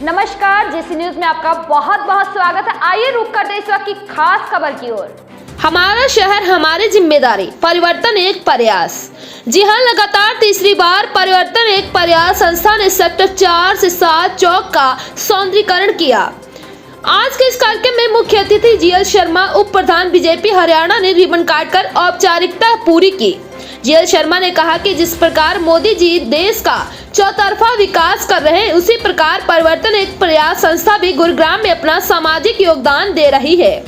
नमस्कार, जेसी न्यूज में आपका बहुत बहुत स्वागत है। आइए रुक करते इस वक्त की खास खबर की ओर। हमारा शहर हमारी जिम्मेदारी, परिवर्तन एक प्रयास। जी हां, लगातार तीसरी बार परिवर्तन एक प्रयास संस्था ने सेक्टर 4 से 7 चौक का सौंदर्यीकरण किया। आज के इस कार्यक्रम में मुख्य अतिथि जीएल शर्मा, उप प्रधान बीजेपी हरियाणा ने रिबन काटकर औपचारिकता पूरी की। जीएल शर्मा ने कहा कि जिस प्रकार मोदी जी देश का चौतरफा विकास कर रहे हैं, उसी प्रकार परिवर्तन एक प्रयास संस्था भी गुरुग्राम में अपना सामाजिक योगदान दे रही है।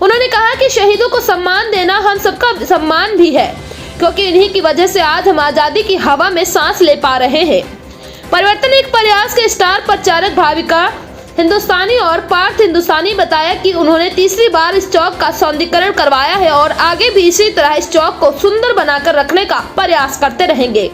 उन्होंने कहा कि शहीदों को सम्मान देना हम सबका सम्मान भी है, क्योंकि इन्हीं की वजह से आज हम आजादी की हवा में सांस ले पा रहे हैं। परिवर्तन एक प्रयास के स्टार प्रचारक भाविका हिंदुस्तानी और पार्थ हिंदुस्तानी बताया कि उन्होंने तीसरी बार इस चौक का सौंदर्यीकरण करवाया है और आगे भी इसी तरह इस चौक को सुंदर बनाकर रखने का प्रयास करते रहेंगे।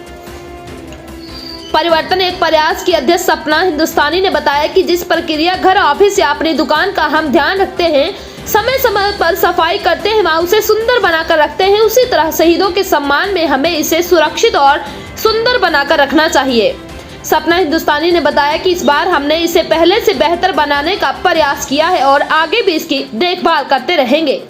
परिवर्तन एक प्रयास की अध्यक्ष सपना हिंदुस्तानी ने बताया कि जिस प्रक्रिया घर, ऑफिस या अपनी दुकान का हम ध्यान रखते हैं, समय समय पर सफाई करते हैं, वहाँ उसे सुंदर बनाकर रखते हैं, उसी तरह शहीदों के सम्मान में हमें इसे सुरक्षित और सुंदर बनाकर रखना चाहिए। सपना हिंदुस्तानी ने बताया कि इस बार हमने इसे पहले से बेहतर बनाने का प्रयास किया है और आगे भी इसकी देखभाल करते रहेंगे।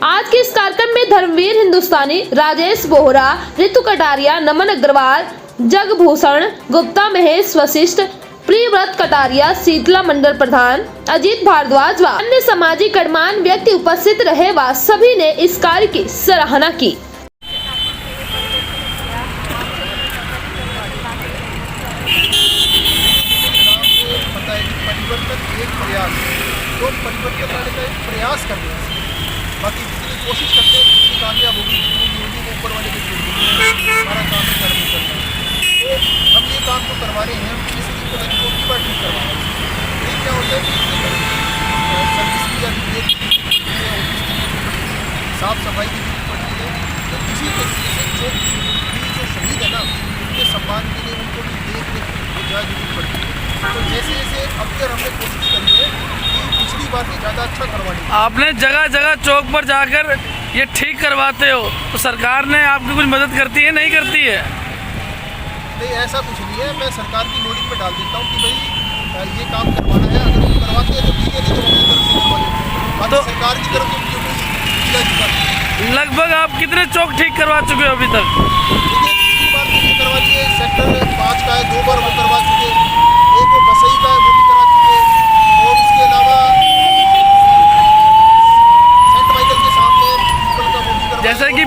आज के इस कार्यक्रम में धर्मवीर हिंदुस्तानी, राजेश बोहरा, ऋतु कटारिया, नमन अग्रवाल, जगभूषण गुप्ता, महेश वशिष्ठ, प्रियव्रत कटारिया, शीतला मंडल प्रधान, अजीत भारद्वाज व अन्य सामाजिक गणमान्य व्यक्ति उपस्थित रहे व सभी ने इस कार्य की सराहना की। परिवर्तन लाने का एक प्रयास कर रहे हैं, बाकी जितनी कोशिश करते हैं जितनी कामयाब होगी, जितनी होगी वो ऊपर वाले के हमारा काम है कर्म करना। तो हम ये काम तो करवा रहे हैं, हम किसी को की बार ठीक करवा रहे हैं। ये क्या होता है कि सर्विस की या साफ सफाई की जरूरत पड़ती है, तो किसी तरीके से जो शहीद है ना, उनके सम्मान के लिए उनको भी देख जरूरत पड़ती है। तो जैसे जैसे अब तक हमने कोशिश करी है कि पिछली बार भी ज़्यादा अच्छा करवानी। आपने जगह जगह चौक पर जाकर ये ठीक करवाते हो, तो सरकार ने आपकी कुछ मदद करती है, नहीं करती है? नहीं, ऐसा कुछ नहीं है। मैं सरकार की नोटिस पे डाल देता हूँ कि भाई ये काम करवाना है, अगर वो करवाते हैं तो ठीक है, नहीं तो अपनी तरफ से करवा देते हैं। तो सरकार की तरफ से लगभग आप कितने चौक ठीक करवा चुके हो अभी तक? तीसरी बार तो करवा लिए, सेक्टर 5 का है, 2 बार वो करवा चुके, एक वो बसई का है वो भी करा चुके, और इसके अलावा सेंट माइकल के सामने का वो भी करवा। जैसे कि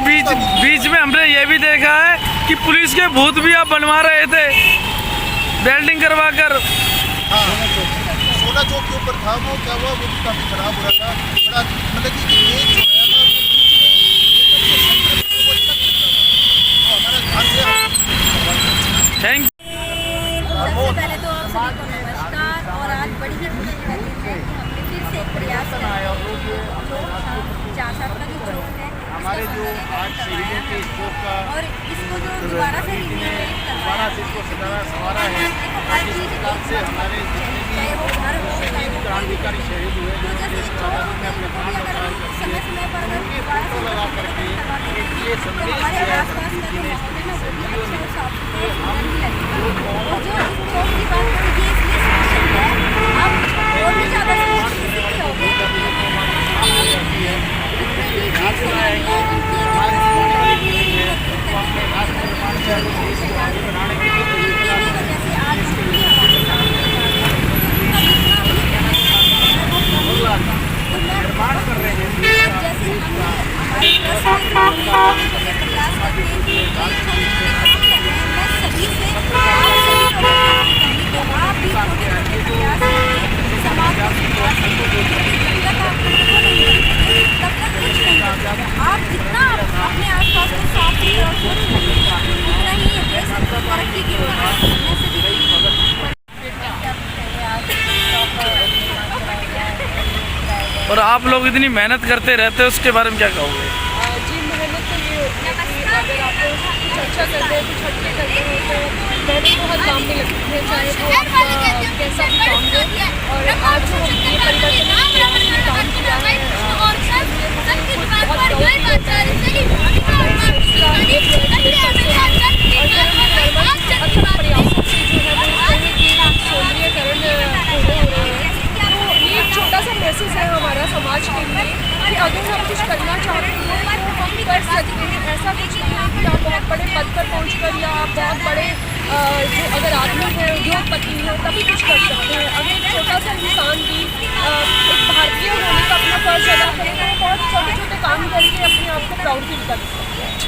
बीच में हमने ये भी देखा है कि पुलिस के भूत भी आप बनवा रहे थे वेल्डिंग करवा कर। हाँ, सोना चौक के ऊपर था, वो क्या हुआ, वो भी काफ़ी खराब हो रहा था, बड़ा मतलब कि तेज हो रहा था, हमारा ध्यान से। थैंक पहले तो आप सभी को नमस्कार। और आज बड़ी ही खुशी का दिन है कि हमने फिर से एक प्रयास किया है। 4-7 का जो चौक है, हमारे जो आज शहीदों के चौक का, और इसको जो दोबारा से संवारा है, हर चीज़ से हमारे जितने भी शहीद क्रांतिकारी शहीद हुए जो देश को आज़ादी में अपने प्राण बचाए, समय समय पर उनकी फोटो लगा करके ये संदेश दिया गांधी जी ने सदियों में कि हम और जो इस चौक की बात करें, ये इसलिए स्पेशल है, अब और भी ज़्यादा स्पेशल हो गए निर्माण कर रहे हैं। जैसे मैं सभी से आप भी समाज आप जितना अपने आसपास को साफ सुथरा और स्वच्छ रखेगा, उतना ही देश तरक्की की ओर और आप लोग इतनी मेहनत करते रहते हैं, उसके बारे में क्या कहोगे? जी, मेहनत तो ये होती है कि अगर आप कुछ अच्छा करते हैं, कुछ हटके करते हैं, तो मेहनत बहुत काम में लगती है, चाहे वो आपका कैसा भी काम हो। और आज जो ये परिवर्तन काम किया है, अच्छा प्रयासों से जो है वो सौंदर्यीकरण मैसेज है हमारा समाज के लिए कि अगर हम कुछ करना चाहते हैं तो हम कर सकते हैं। ऐसा कुछ नहीं है कि आप बहुत बड़े पद पर पहुंचकर या आप बहुत बड़े जो अगर आदमी है, उद्योगपति है, तभी कुछ कर सकते हैं। अगर एक छोटा सा इंसान भी एक भारतीय होने का अपना फर्ज अदा करे तो वो बहुत छोटे छोटे काम करके अपने आप को प्राउड फील कर सकते हैं।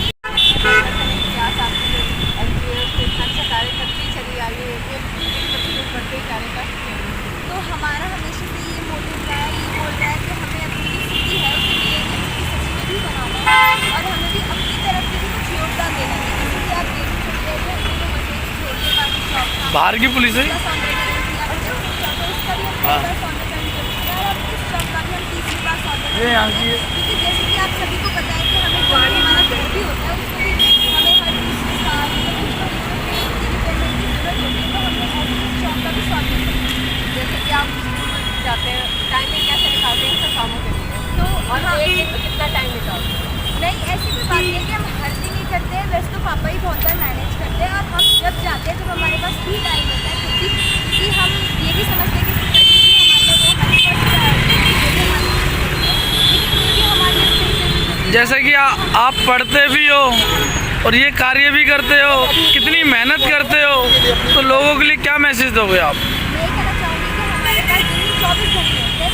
तो हमारा हमेशा से ये मोटिव रहा है, ये बोल रहा है कि हमें अपनी जो सिटी है उसके लिए उसकी सच में भी बनाना है और हमें भी अपनी तरफ से भी कुछ योगदान देना है। जैसे कि आप देख सकते हैं कि हमने जो मजे छोड़ के काफ़ी शौक था बाहर की पुलिस है। हाँ। इस शौक का भी हम तीसरी बार सौंदर्य क्योंकि जैसे कि आप सभी को पता है कि हमें जब हमारा घर भी होता है उसको भी हमें हर तीसरे साल जैसे कि आप जाते हैं टाइमिंग कैसे निकालते हैं सब कामों के लिए तो और एक दिन में कितना टाइम निकालते हैं? नहीं, ऐसी कोई बात नहीं है कि हम हर दिन ही करते हैं। वैसे तो पापा ही बहुत बार मैनेज करते हैं और हम जब जाते हैं तो हमारे पास फ्री टाइम होता है क्योंकि हम ये भी समझते हैं कि जैसे कि आप पढ़ते भी हो और ये कार्य भी करते हो, कितनी मेहनत करते हो, तो लोगों के लिए क्या मैसेज दोगे आप? मैं कहना चाहूँगी कि हमारे पास दिन में 24 घंटे होते हैं,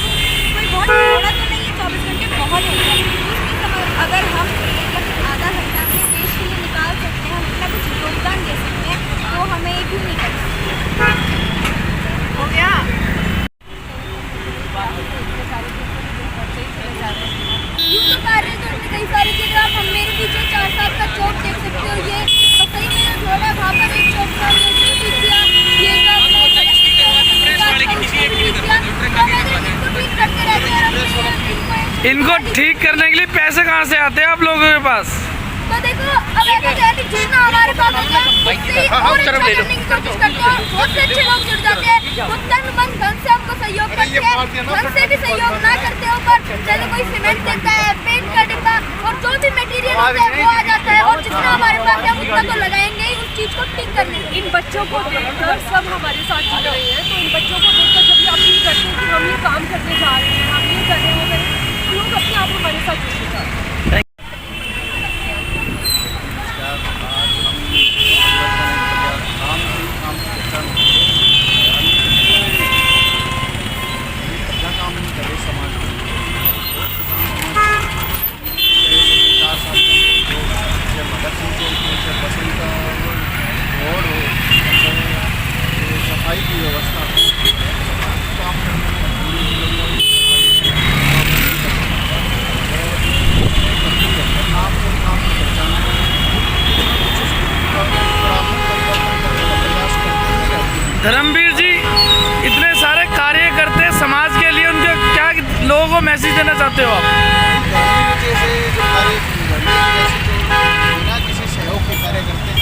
कोई बहुत थोड़ा तो नहीं है, 24 घंटे बहुत होते हैं। उसमें समय अगर हम एक आधा घंटा अपने देश के लिए निकाल सकते हैं, हम अपना कुछ योगदान दे सकते हैं तो हमें क्यों नहीं करना। हो गया यूँ कार्य करते कई सारे जगह आप हम मेरे पीछे 4 साल का चौक देख सकते हो। ये सही में थोड़ा वहाँ पर एक चौक था ये जो इनको ठीक करने के लिए पैसे कहाँ से आते हैं आप लोगों के पास? तो देखो अब ऐसा क्या है कि जितना हमारे पास होता है उससे ही और अच्छा करने की कोशिश करते हैं। बहुत से अच्छे लोग जुड़ जाते हैं वो तन मन धन से हमको सहयोग करते हैं। धन से भी सहयोग ना करते हो पर जैसे कोई सीमेंट देता है, पेंट का डिब्बा और जो भी मटेरियल होता है वो आ जाता है और जितना हमारे पास है उतना तो लगाएंगे ही उस चीज़ को ठीक करने के लिए। इन बच्चों को देखकर सब हमारे साथ जुड़ रहे हैं, तो इन बच्चों को देखकर जब ये अपील करते हैं कि हम ये काम करने जा रहे हैं, हम ये कर रहे हैं, वो करें, तो लोग अपने आप हमारे साथ जुड़ते जाते हैं। सफाई की व्यवस्था काम करने धर्मवीर जी इतने सारे कार्य करते हैं समाज के लिए, उनके क्या लोगों को मैसेज देना चाहते हो आप? जैसे जो कार्य बिना किसी सहयोग के कार्य करते हैं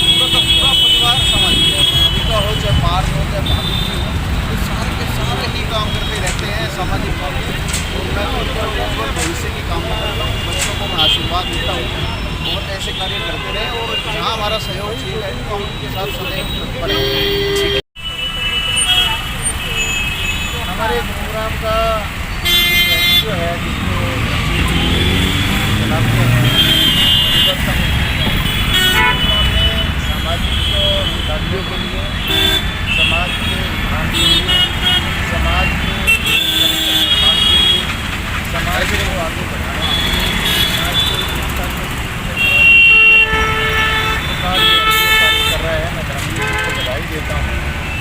पूरा का पूरा परिवार समाज का हो, चाहे पार्क हो चाहे भाभी हो, तो सारे के सारे ही काम करते रहते हैं सामाजिक काम में। और मैं उनका उज्ज्वल भविष्य की कामना करता हूँ, बच्चों को मैं आशीर्वाद देता हूँ और ऐसे कार्य करते रहे और जहाँ हमारा सहयोग चाहिए तो हम उनके साथ सदैव तत्पर हैं। हमारे प्रोग्राम का जो है जिसको चलाते हैं सामाजिक कार्यों के लिए, समाज के उत्थान के लिए, समाज के निर्माण के लिए, समाज को आगे बढ़ाना, समाज को कर रहा है। मैं धर्मवीर को बधाई देता हूँ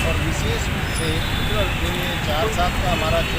और विशेष रूप से जो ये 4 साल का हमारा जो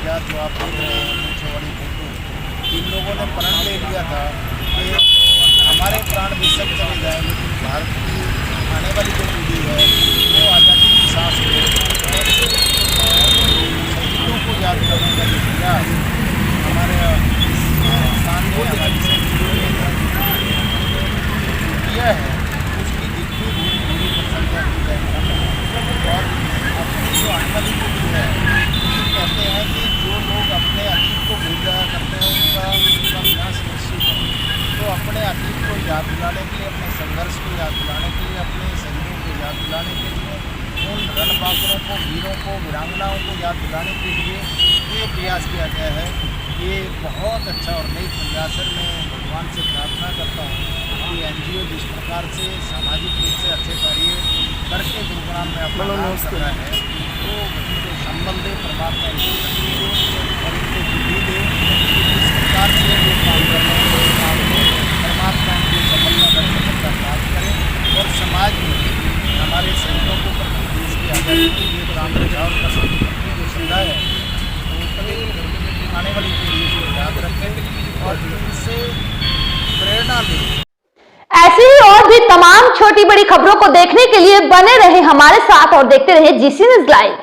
अज्ञात जो आप देख रहे हैं मूंछों वाली फोटो, इन लोगों ने प्रण ले लिया था कि हमारे प्राण बेशक चले जाए, लेकिन भारत की आने वाली जो पीढ़ी है वो आज़ादी की सांस ले और शहीदों को याद करने का जो प्रयास हमारे हिंदुस्तान में हमारी संस्कृति किया है, उसकी जितनी पूरी प्रशंसा की जाए। और अपनी जो आने वाली पीढ़ी है, कहते हैं कि जो लोग अपने अतीत को भूल जाया करते हैं उनका विनाश निश्चित है। तो अपने अतीत को याद दिलाने के लिए, अपने संघर्ष को याद दिलाने के लिए, अपने शहीदों को याद दिलाने के लिए, उन रणबांकुरों को, वीरों को, वीरांगनाओं को याद दिलाने के लिए ये प्रयास किया गया है। ये बहुत अच्छा और नई प्रयास है। मैं भगवान से प्रार्थना करता हूँ कि NGO जिस प्रकार से सामाजिक रूप से अच्छे कार्य करके गुरुग्राम में अपना नाम कर रहा है, तो उनको संबल दे, परमात्मा इनको शक्ति दे और इनको बुद्धि दे कि जिस प्रकार से वो काम कर रहे हैं उस काम में परमात्मा इनको सफलता प्राप्त करें और समाज में हमारे शहीदों को प्रति, देश की आज़ादी के लिए काम बचाव का प्रति जो श्रद्धा है वो कभी आने वाली पीढ़ी को याद रखें और उनसे प्रेरणा लें। ऐसी ही और भी तमाम छोटी बड़ी खबरों को देखने के लिए बने रहे हमारे साथ और देखते रहे GC न्यूज़ लाइव।